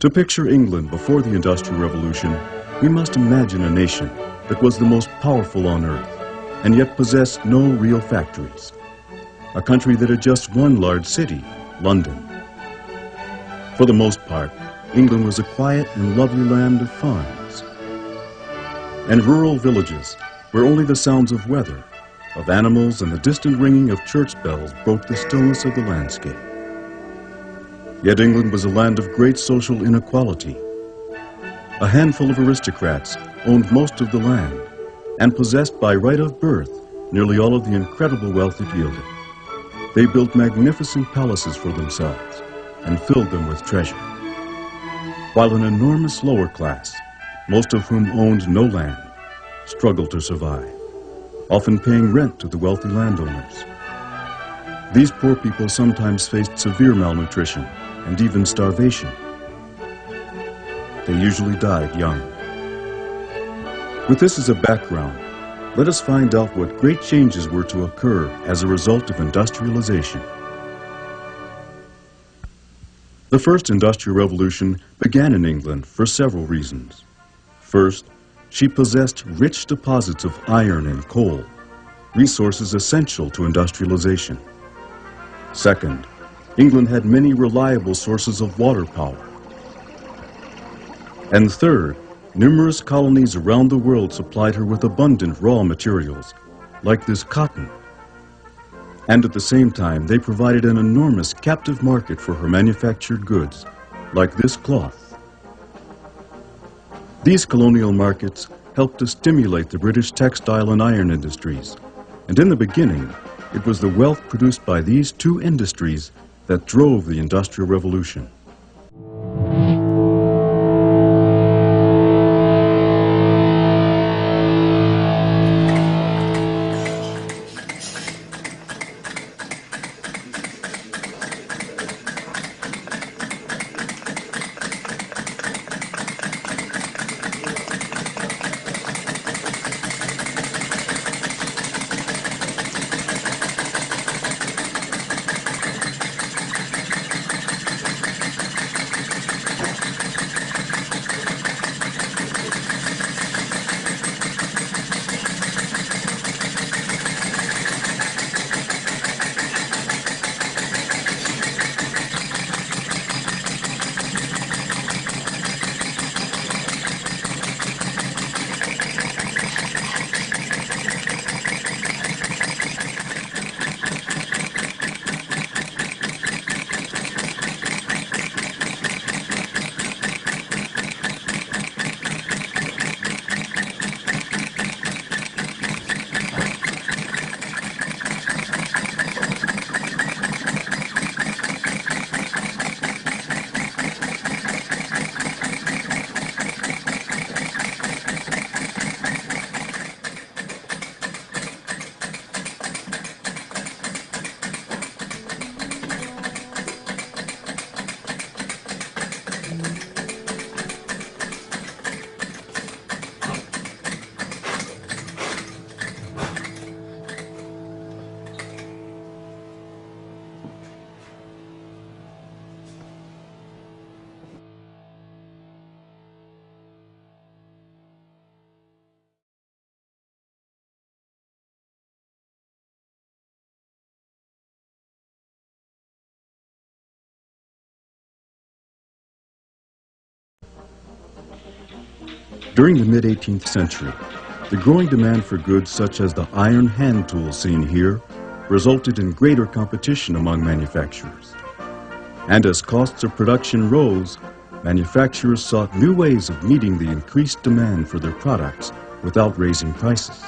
To picture England before the Industrial Revolution, we must imagine a nation that was the most powerful on earth and yet possessed no real factories. A country that had just one large city, London. For the most part, England was a quiet and lovely land of farms and rural villages where only the sounds of weather, of animals, and the distant ringing of church bells broke the stillness of the landscape. Yet England was a land of great social inequality. A handful of aristocrats owned most of the land and possessed by right of birth nearly all of the incredible wealth it yielded. They built magnificent palaces for themselves and filled them with treasure, while an enormous lower class, most of whom owned no land, struggled to survive, often paying rent to the wealthy landowners. These poor people sometimes faced severe malnutrition and even starvation. They usually died young. With this as a background, let us find out what great changes were to occur as a result of industrialization. The first Industrial Revolution began in England for several reasons. First, she possessed rich deposits of iron and coal, resources essential to industrialization. Second, England had many reliable sources of water power. And third, numerous colonies around the world supplied her with abundant raw materials, like this cotton. And at the same time, they provided an enormous captive market for her manufactured goods, like this cloth. These colonial markets helped to stimulate the British textile and iron industries, and in the beginning, it was the wealth produced by these two industries that drove the Industrial Revolution. During the mid-18th century, the growing demand for goods such as the iron hand tool seen here resulted in greater competition among manufacturers. And as costs of production rose, manufacturers sought new ways of meeting the increased demand for their products without raising prices.